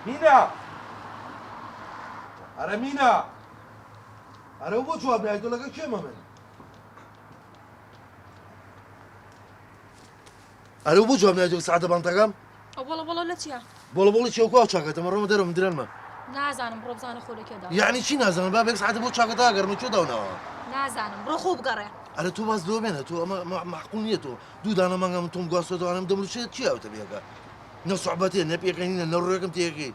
مينا أرى مينا أرى هو جواب نايت ولا كم من أرى هو جواب نايت ساعة بانتقام والله لا تيا بولا شو كوا شاكت مرة مدرو مدرن ما نازانم ڕۆبزانە خۆلەکێدا يعني چی نازانم بابێک ساعت بۆ چاکەتا گەرم چۆ داونەوە نازانم ڕۆ خۆ بگەڕێ ئەرە تۆ باز دۆ بێنە تۆ ئەمە معقول نییە تۆ دوو دانە مانگە من تۆم گواستۆدەوانم دەمروچێت چی ئەوتە بێگە نە سوحبەتێ نە پێکەنینە نە ڕۆیەکەم تێگەی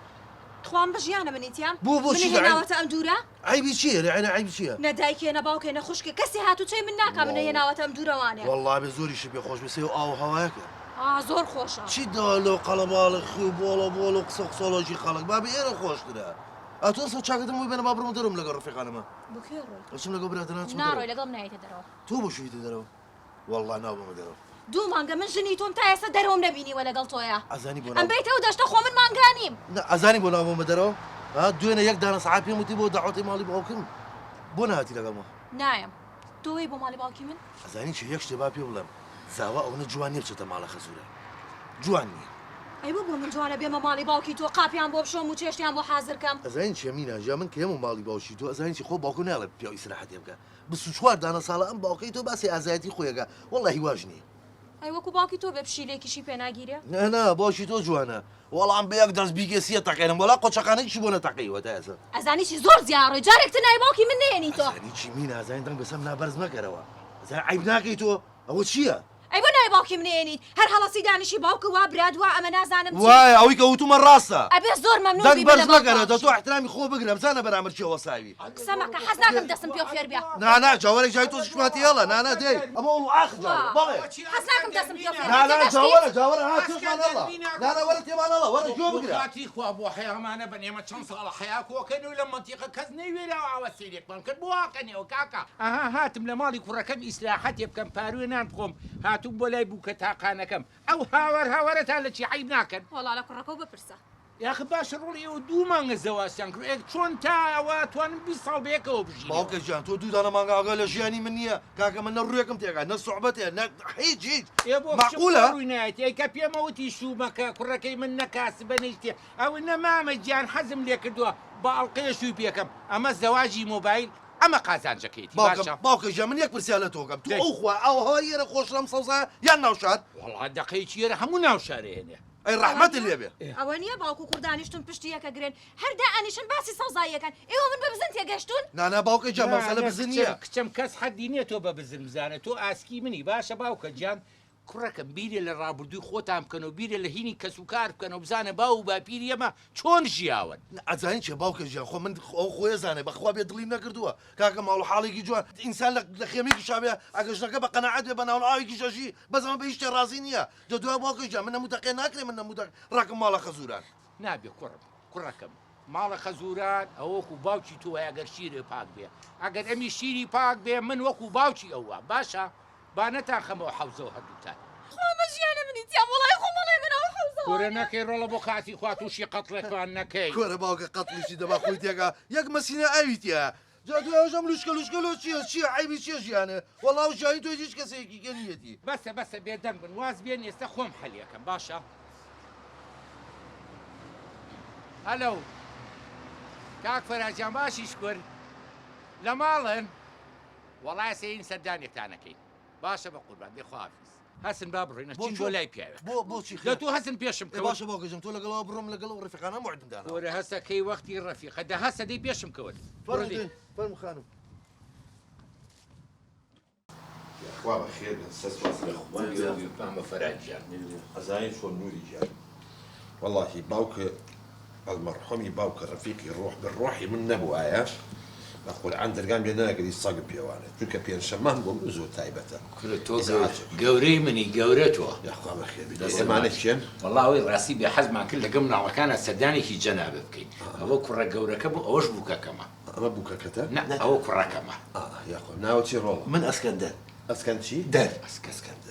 توان بەژیانە منیتیان بۆ چی ناوەتە ئەم دوورە عیبی چییە لە عیبی چییە نەدایکێ نە باوکێ نە خوشکێ کەسی هاتوو چی من ناکە منە هێناوەتە ئەم دوورەوانێ والله بێ زۆریشی پێ خۆش بێ ئاو هەوایەکە زۆر خۆشە چی داڵۆ قەڵەباڵە خوێ بۆڵە قسە قسەڵۆژی خەڵک بابێ ئێرە خۆشترە ئەتۆ سە چاکەتم وی بێنە با بڕۆم دەرم لەگەڵ ڕفیقانەمە بکێ ڕۆی ئەچم لەگەڵ براتە ناچم ناڕۆی لەگەڵ نایەتە دەرەوە تۆ بۆ شوویتە دەرەوە والله ناوبمە دەرەوە دوو مانگە من ژنی تۆم تا ئێستا دەرەوەم نەبینیوە لەگەڵ تۆیە ئەزانی بۆ ئەم بیتەوە دەشتە خۆ من مانگانیم ئەزانی بۆ ناوبمە دەرەوە دوێنە یەک دانە سەعات پێم وتی بۆ داعوەتی ماڵی باوکم بۆ نهاتی لەگەڵمە نایم تۆی بۆ ماڵی باوکی من ئەزانی چ یەک شتێ با پێ بڵێم زاوا ئەوە جوان نیە بچێتە ماڵە خەزورە جوان نییە ئەی بۆ من جوانە بێمە ماڵی باوکی تۆ قاپیان بۆ بشۆم و چێشتیان بۆ حازرکەم ئەزانی چێ مینە ژا من کە هەموو ماڵی باوشی تۆ ئەزانی چی خۆ باوکو ناڵێ پێی ئیسراحەتێ بکە 24 دانە ساڵە ئەم باوکەی تۆ باسی ئازایەتی خۆیەکە وەڵڵاهی واژ نییە ئەی وەکو باوکی تۆ بێ پشیلێکیشی پێ ناگیرێ نه باشی تۆ جوانە وەڵام بە یەک دەست بیگەسیە تەقێنم وەڵا قۆچەقانێکیشی بۆ نەتەقیوە تا ئێستا ئەزانی چی زۆر زیاڕۆی جارێکتە نای باوکی من نێنی تۆ ئەزانی چی مینە ئەزانی دەنگ بەسەم نابەرز مەکەرەوە ئەزانی عیب ناکەی تۆ ئەوە چییە ئەی بۆ نای باوکی منێنیت هەر هەڵەسی دانیشی باوکە وا براد وا ئەمە نازانم وای ئەوەی کە وتومە ڕاستە ئەبێ زۆر مەمنون دەنگ بەرز مەکەرە تۆ احترامی خۆ بگرە بزانە بەرامبەر چێوە ساوی قسە مەکە حەز ناکەم دەستم پێ فێر بێ نا جاوەرێک جای تۆ شماتی هەڵە نا دێ ئەمە وڵ ئاخ بەڵێ حەز ناکەم دەستم پێ فێر نا جاوەرە ها تێمان هەڵە نا وەرە تێمان هەڵە وەرە جۆ بگرە کاتی خوا بۆ حەیامانە بەنێمە چەند ساڵە حەیاکۆکەن و لە منتیقە کەس نەیوێراوە ئاوە سیرێکمان کرد بۆ واکەنەوە کاکە ئەها هاتم لە ماڵی کوڕەکەم ئیسلاحەتێ بکەم پاروێ نان بخۆم هاتووم بۆ لای بووکە تاقانەکەم ئەو هاوەرەتان لە چی عیب ناکەن وەڵا لە کوڕەکە و بپرسە یاخ باشە ڕۆڵی ئەو دوو مانگە زەواسیان کرد چۆن تا ئەوە توانم 20 ساڵ بەیەکەوە بژین باوکە گیان تۆ دوو دانە مانگە ئاگا لە ژیانی من نییە کاکە من نە ڕوویەکەم تێگا نە سوحبەتێ نە هیچ معقولە ڕووینایەت ئەیکە پێمەوتی شوومەکە کوڕەکەی من نەکاس بەنیشتێ ئەو نەمامە گیان حەزم لێ کردووە با ئەڵقەیە شووی پێکەم ئەمە زەواجی مۆبایل ئەمە قازانجەکەیتی باشە باوکە ژە من یەک پرسیار لە تۆکەم تۆ ئەو خوا ئەو هەوایەرە خۆش لەم سەوزە یان ناوشار وەڵا دەقەیەکی ئێرە هەموو ناوشارێنێ ئەی ڕەحمەتت لێبێ ئەوە نییە باوکو کوڕ دانیشتون پشتی یەکە گرن هەردا ئەنیشن باسی سەوزاییەکان ئێوە من بە بزن تێگەشتون نانا باوکە گیان مەسەلە بزن نییە کچەم کەس حەدی نییە تۆ بە بزن بزانە تۆ ئاسکی منی باشە باوکە گیان کوڕەکەم بیرێ لە ڕابردووی خۆتان بکەن و بیرێ لە هینی کەس و کار بکەن و بزانە باو و باپیری ئەمە چۆن ژیاون ئەزانین چێ باوکە ژیان خۆ من ئەو خۆی زانێ بەخوا بێ دڵیم نەکردووە کاکە ماڵ حاڵێکی جوان ئینسان لە خێمێکی شابێ ئەگەشتەکە بە قەنەعەت بێ بە ناو ئاوێکی شەژی بەزەمە بە هیچ شتێ ڕازی نییە دە دوای باوکە ژیان من نەموتەقێ ناکرێ من نەموتە ڕاکەم ماڵە خەزوران نابێ کوڕەکەم ماڵە خەزوران ئەو وەکو باوکی تۆ ئەگەر شیرێ پاک بێ ئەگەر ئەمی شیری پاک بێ من وەکو باوکی ئەوە باشە با نەتان خەمەوە حەوزە و هەردووتان خۆمە ژیانە منیتیان وڵای خۆمەڵێ منەوە حەوزە کورە نەکەی ڕۆڵە بۆ کاتی خوا تووشی قەتڵێکوان نەکەی کۆرە باوکە قەتڵیشی دەبا خۆی تێگا یەک مەسینە ئاویتە جا دوێژەم لوشکە چییە عیبی چیە ژیانە وەڵاو ژیانی تۆی هیچ کەسێکی گەنیەتی بەسە بێدەنگ بن واز بێن ئێستا خۆم حەلیەکەم باشە هەلو کاک فەراجان باشیش کرد لە ماڵن وەڵای سەین سەردانێکتانەکەی باشە بە قوربان دێخوافیز هەسن با بڕێنە چین بۆ لای پیاوێ بۆچی لە تو هەسن پێشم کەوت باشە باوکەژم تۆ لەگەڵەوە بڕۆم لەگەڵ ڕفیقانە موعدمدانە وەرە هەسەکەی وەختی ڕەفیقە دە هەسە دەی پێشم کەوت فەرمو خانم خوا بەخێر بە فەراجیان ئەزانین چۆن نووری گیان وەڵاهی باوکە ئەلمەرحومی باوکە ڕەفیقی ڕۆح بڕۆحی من نەبوو ئایا لە قورعان دەرگام لێ ناگەری سەگم پێوانێت چونکە پێنجشەمان بۆم زۆر تایبەتە تۆ گەورەی منی گەورە تۆ یاخوا بەخێر ئێمانە چێن وەڵاوی ڕاستی بێ حەزمان کرد لەگەم ناوەکانە سەردانێکی جەنابە بکەین ئەوە کوڕە گەورەکە بوو ئەوەش بووکەکەمە ئەمە بووکەکەتە نە ئەوە کوڕەکەمە یاخوا ناوە چی ڕۆڵ من ئەسکەندەر ئەسکەند چی دەر ئەسکەندەر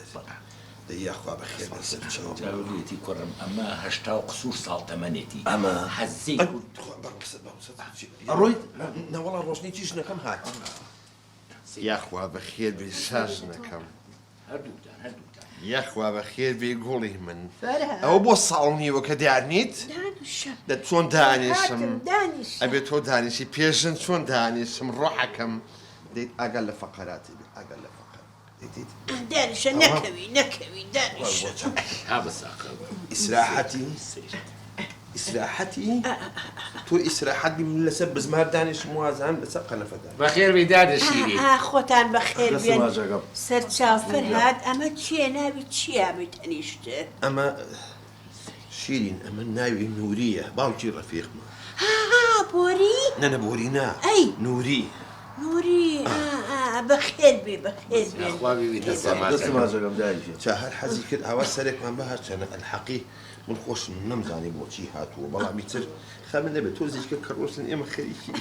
یاخوا بەخێر جاولێتی کوڕم ئەمە هەشتا و قسوور ساڵ تەمەنێتی ئەمە حەزی ئەڕۆیت نەوەڵا ڕۆشنی چیش نەکەم هات یاخوا بەخێر بێ ساز نەکەم هەردووتان یاخوا بەخێر بێ گوڵی من ئەوە بۆ ساڵ نیوە کە دیارنیت دە چۆن دانیشم هاتم دانیش ئەبێت تۆ دانیشی پێشن چۆن دانیشم ڕۆحەکەم دەیت ئەگەر لە فەقەراتی بێ ئەگەر لە فەقەر دەیت دانیشە نەکەوی دانیش ها بساقە ئیسراحەتی ئیسراحەتی تۆ ئیسراحەتی من لەسەر بزمار دانیشم وازان لەسەر قەنەفەدان بەخێر بێدادە شیرین خۆتان بەخێر بێن سەرچاو فەرهاد ئەمە چییە ناوی چییە بێ تەنیشتە ئەمە شیرین ئەمە ناوی نووریە باوکی ڕەفیقمە بۆری نەنە بۆری نا ئەی نووری نووری بەخێر بێ بەخێر بێن خوا بێ دەسەماجەکەم چا هەر حەزی کرد ئەوە سەرێکمان بەهات چەنە ئەلحەقی من خۆشم نەمزانی بۆچی هاتووە بەڵامی تر خەمن نەبێت تۆ زیچکە کەڕۆستن ئێمە خەریکی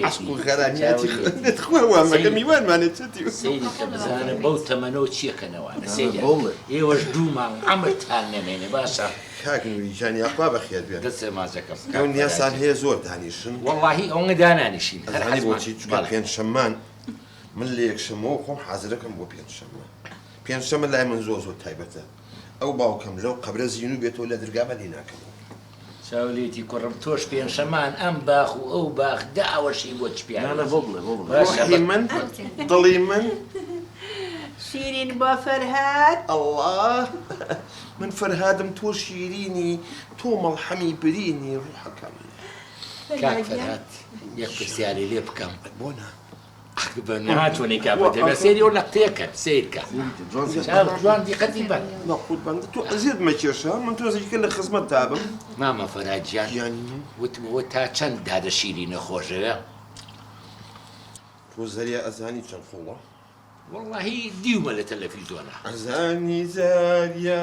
عەشق و غەرانیاتی خوێوامەکە میوانمانێت چەتی سەیری کە بزانە بەو تەمەنەوە چیەکەنەوەوانە سەیری ئێوەش دوومان ئەمرتان نەمێنێ باشە کاک نووری جانی ئەخوا بەخێر بێن دەسێ ماجەکەم ئەو نیاسان هەیە زۆر دانیشن واللهی ئەوەنە دانانیشین ئەزانی بۆچی چکە پێنجشەممان من لە یەکشەمەوە خۆم حازرەکەم بۆ پێنجشەمە پێنجشەمە لای من زۆر تایبەتە ئەو باوکەم لەو قەبرە زیین و بێتەوە لە دەرگا بەلی ناکەم چاولێتی کوڕم تۆش پێنجشەمان ئەم باخ و ئەو باخ داوەشی بۆ چپیانە ڕۆحی من دڵی من شیرین بۆ فەرهاد الله من فەرهادم تۆ شیرینی تۆ مەڵحەمی برینی ڕوحەکەم کاک فەرهاد یەک پرسیاری لێ بکەم بۆ نا ناتوانێ کابێ سێری ئەو نەقتەیەکە سیرکە جوان دیقەتی بە نەخوت بەندە تۆ ئەزیێت مەکێشە من تۆزێککە لە خزمەت تابم مامە فەرهادجیان گیانی وتمەوە تا چەند دادە شیرینە خۆشەوە تۆ زەریە ئەزانی چەند خۆڵە واللهی دیومە لە تەلەڤیزۆنە ئەزانی زەریە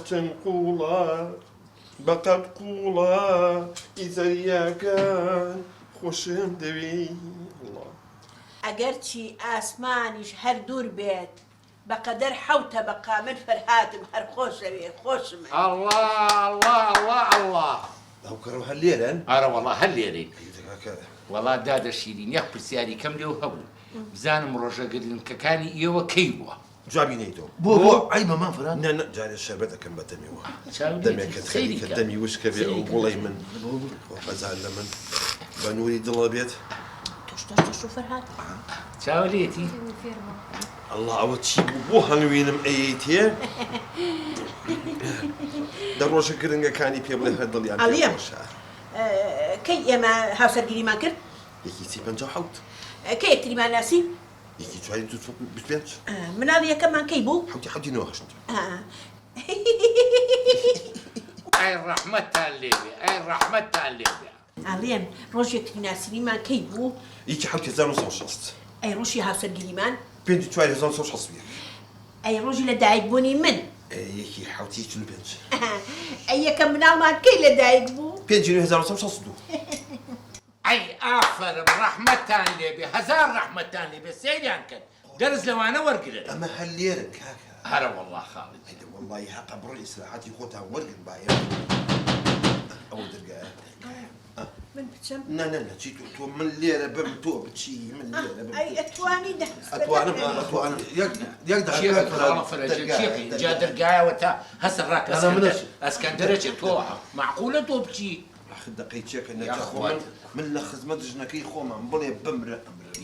چەند قوڵە بەقەد قوڵە ئیزەریەکان خۆشم دەوی ئەگەر چی ئاسمانیش هەر دوور بێت بەقەدەر حەوتە بەقا من فەرهادم هەر خۆشەوێ خۆشمە الله ئەو کەڕە هەر لێرەن ئارە وەڵا هەر لێرەی وەڵا دادە شیرین یەک پرسیاری کەم لێو هەبوو بزانم ڕۆژەگرنکەکانی ئێوە کەی بووە جوابی نەیتۆ بۆ ئەی مەمان فەرهاد نە جارێ شەربەت دەکەم بە دەمیەوە چاودێتی دەمێکت خەری کە دەمی وشکە بێ ئەو گوڵەی من بەزار لە من بە نووری دڵە بێت تۆ فەرهاد چاولێتی الله ئەوە چی بوو بۆ هەنوێنم ئەیتێ دە ڕۆژە گرنگەکانی پێ بڵێ هەر دڵیان ئەڵێم کەی ئێمە هاوسەرگیریمان کرد یەکی چی پەنجا حەوت کە یەکتریمان ناسی یەکی چواری دو پێنج مناڵ یەکەمان کەی بوو حەوتی نەوە هەشت ئای ڕەحمەتتان لێبێ ئای ڕەحمەتتان لێبێ ئەڵێن ڕۆژ یەکتری ناسیریمان کەی بوو یەکی حەوتی 1960 ئەی ڕۆژی هاوسەرگیریمان پێنجی چواری 1960 ئەی ڕۆژی لەدایک بوونی من یەکی حەوتی 45 ئەی یەکەم مناڵمان کەی لەدایک بوو پێنجی 1962 ئەی ئافرم ڕەحمەتتان لێبێ هەزار ڕەحمەتتان لێبێ سەیریان کرد دەرز لەوانە وەرگرن ئەمە هەر لێرن کاکە هەرە وەڵڵا خاڵت والله حقا بڕی ئیسراحەتی خۆتان وەرگن باە ئەو دەرگایە من بچەم نە چی تۆ من لێرە بم تۆ بچی من لێرە بم ئەی ئەتوانی ئەتوانم یەک جا دەرگایەوە تا هەسە ڕاکە ئەسکەندەرەچێ تۆ معقولە تۆ بچی دقی چێکە نەخۆ من لە خزمەت ژنەکەی خۆمان بڵێ بمرە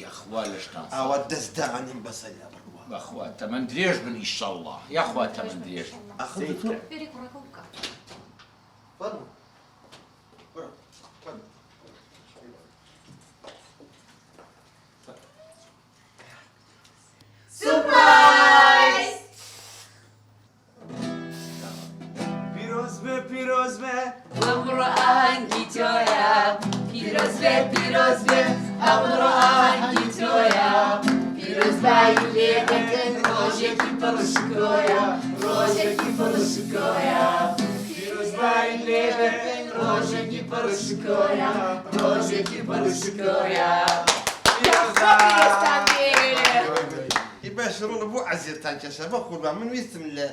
یاخوا لەشتان ئاوا دەستدانیم بەسەریا بڕوە بەخوا تەمەند درێژ بن ئیشەڵڵا یاخوا تەمەند درێژ بێری کوڕەکە بکە پیروز به امرو آهنگی تویا پیروز به امرو آهنگی تویا پیروز بایلی بکن روزی پرسکویا پیروز بایلی بکن روزی پرسکویا باش ڕۆڵە بۆ عزیێتان کێشە بە قوربان من ویستم لە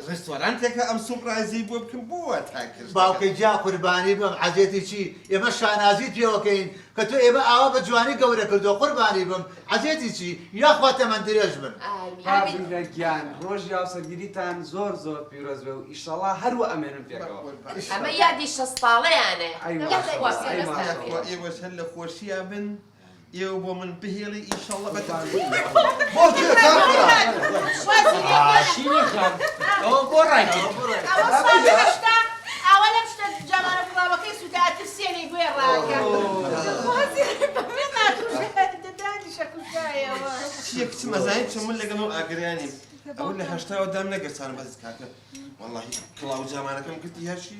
ڕێستۆرانتێکە ئەم سوپرایزی بۆ بکەم بۆ تا کرد باوکەی جا قوربانی بم حەزێتی چی ئێمە شانازی پێوەکەین کە تۆ ئێمە ئاوا بە جوانی گەورە کردو قوربانی بم حەزێتی چی یاخوا تەمەن درێژ بن بابنە گیان ڕۆژ یاوسەرگیریتان زۆر زۆر پیرۆز بێ و ئیشەڵا هەروە ئەمێنم پێکەوە ئەمە یادی شەستاڵەیانێ ئێوەش هەر لە خۆشییا بن ئێوە بۆ من بهێڵی ئیشەڵا بەتان بۆ چێ کاکڕا شیرین خان ئەوە بۆ ڕایکی ئەوە لەم شتە جەمانە بڵاوەکەی سووداتی سێنەی گوێ ڕاکە چیە کچ مەزانی چۆن من لەگەڵ ئەو ئاگریانی ئەوە لە هەشتاوە دام نەگەرسانم بەز کاکە واللهی کڵاو جامانەکەم کردی هەرشی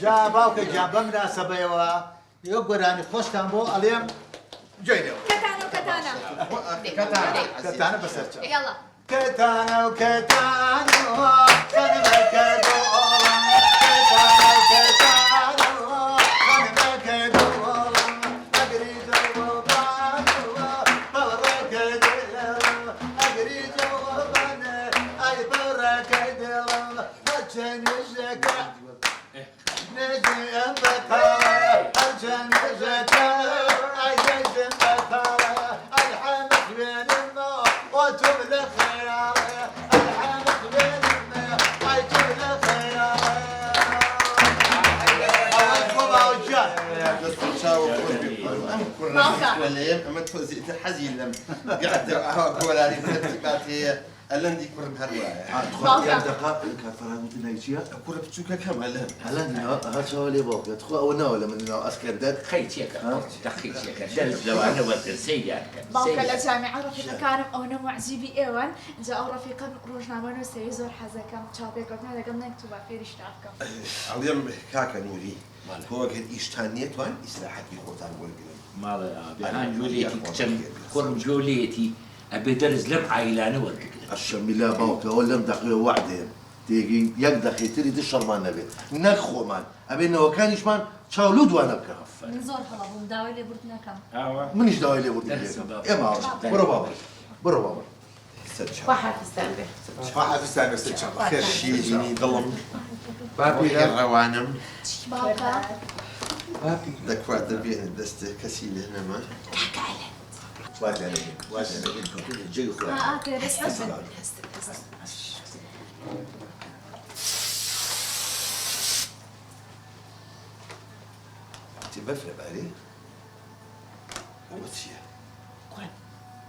جا باوکە جا بەم ناسەبەیەوە یۆ گۆرانی خۆشتان بۆ ئەڵێم جێنەوە کەتانە بەسەرچە يلا كتانة وكتانة خانم كدو كتانة وكتانة خانم كدو أجري جوابان برك دل أجري جوابان أي برك دل أجن جكا نجي أمبكا أجن جكا أي نجم بكا الحمد بين الماء وتبلغ ئەمە تۆزیتە حەزی لەم قعدە گۆرانی ترتیباتی ئەلەندی کوڕم هەروایە کوڕە بچووکە کەمە لە هەچەوە لێ باوکە خۆ ئەوە ناوە لە مناو ئەسکەردەت خەیتێکە دەخیتێکە دەرز لەوانە وەرگن سەیریان کە باوکە لە جامعە ڕەفیقەکانم ئەوە معجیبی ئێوەن اینجا ئەو ڕەفیقەم ڕۆژنامە نووسەوی زۆر حەزەکەم چاوپێکەوتنا لەگەڵ نەکتوبە فێریش ناکەم ئەڵێم کاکە نووری تۆ ئەگەر ئیشتان نییە توان ئیسلاحەتی خۆتان وەرگرن ماڵە بەهان جۆلێتی کچەم کوڕم جۆلێتی ئەبێ دەرز لەم عایلانە وەرگرن الشەمیلا باوکەوە لەم دەقیە وعدێن تێگەی یەک دەقیتری دی شەڕمان نەبێت نەک خۆمان ئەبێ نەوەکانیشمان چاولو دوانە بکە من زۆر هەڵە بووم داوای لێبوردنەکەم منیش داوای لێبوردن ئێمە بڕۆ بابڕ بڕۆ بابڕ خواحافستان بێ حافستان بەستە چاپ خێر شیرینی دڵم باپی ڕەوانم باوکە دەکوا دەبێنێت دەستێ کەسی لێ نەما جێی خۆ تی بەفرە باری ئەوە چییە؟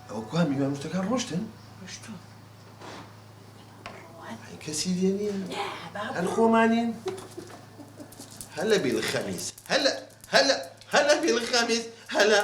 ئەوە کوا میوان شتەکان ڕۆشتن؟ کەسی لێ نییە؟ هەر خۆمانین؟ هەلا بالخەمیس هەلا بالخەمیس هەلا